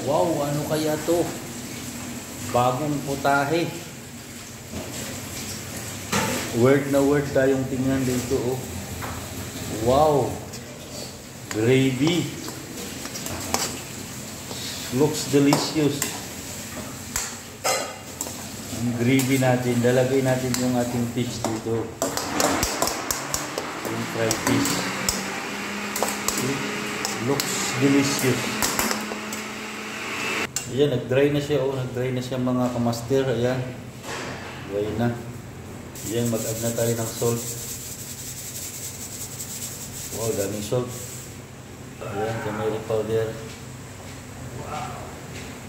Wow, ano kaya to? Bagong putahe. Word na word tayong tingnan dito, oh. Wow. Gravy. Looks delicious. Ang gravy natin, lalagay natin yung ating fish dito. Yung fried fish. Looks delicious. Ayan, nag-dry na siya, oh. Nag-dry na siya mga kamaster. Ayan. Dry na. Ayan, mag-add na tayo ng salt. Wow, daming salt. Ayan, turmeric powder.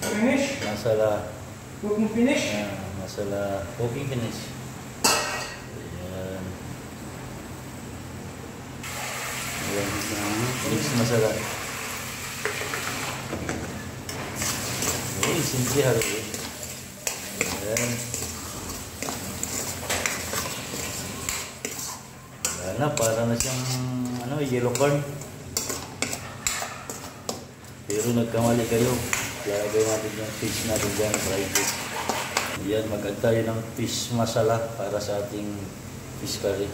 Finish? Masala. Cooking finish? Ayan, masala. Cooking finish. Ayan. Ayan, mix masala. Ayan, simple haluin. Ayan. Wala na, para na siyang yellow corn. Pero nagkamali kayo. Lalagay natin yung fish natin dyan, fried fish. Ayan, mag-add tayo ng fish masala para sa ating fish curry.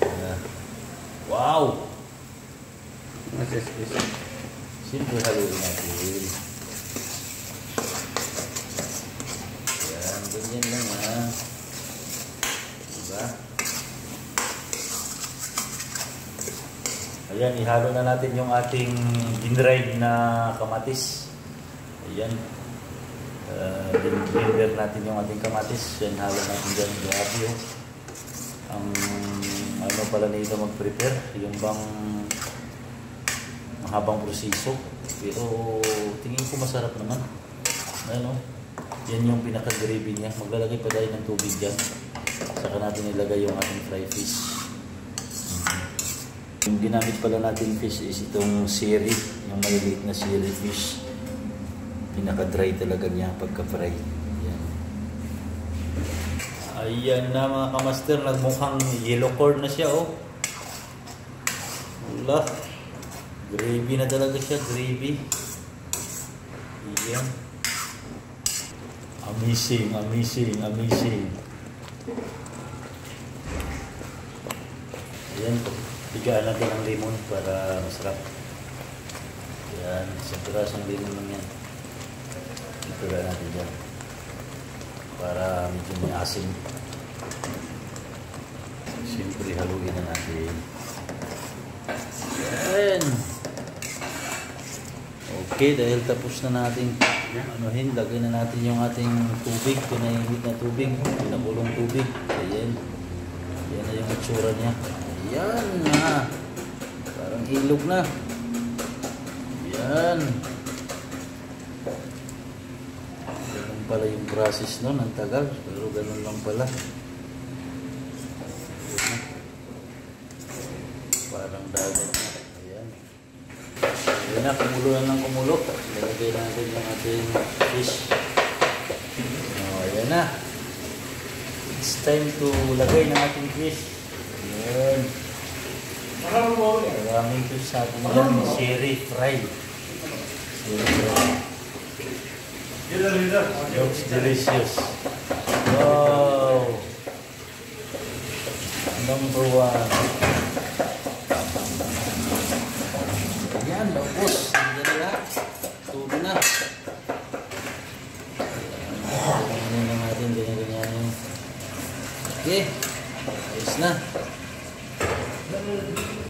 Ayan. Wow! Simple haluin natin. Ayan, ganyan lang ha. Diba? Ayan, ihalo na natin yung ating dinried na kamatis. Ayan. Blender natin yung ating kamatis. Yan, halo natin dyan. Grabe yung ang ano pala nito mag-prepare. Yung bang mahabang proseso. Pero tingin ko masarap naman. Ano? Yan yung pinaka-gravy niya. Maglalagay pa tayo ng tubig dyan. Saka natin ilagay yung ating fried fish. Yung ginamit pala natin fish is itong siri, yung maliliit na siri fish. Pinaka-dry talaga niya pagka-fry. Ayan. Ayan na mga kamaster, nagmukhang yellow corn na siya, oh. Wala. Gravy na talaga siya, gravy. Ayan. Amazing, amazing, amazing. Ayan po. Bigyan natin ng limon para masarap. Yan, isang pirasong limon lang yan. Bigyan natin dyan. Para medyo may asin. Siyempre, haluin na natin. Yan. Okay, dahil tapos na natin anuhin, lagay na natin yung ating tubig. Pinahihit na tubig. Pinakulong tubig. Ayan. Yan na yung itsura niya. Yan na. Parang ilog na. Yan. Ganun pala yung process nun. Ang tagal. Pero ganun lang pala. Parang dagat na. Ayan. Ayan na. Kumulo na ng kumulo. Lalagay natin yung ating fish. Ayan na. It's time to lagay ng ating fish. Ayan. Maraming fish sa atin yan. Siri fried. Siri fried. Looks delicious. Wow. Number one. Ayan, lobos. Nandiyan na lahat. Tubo na. Ganyan na natin. Ganyan. Okay. Ayos na.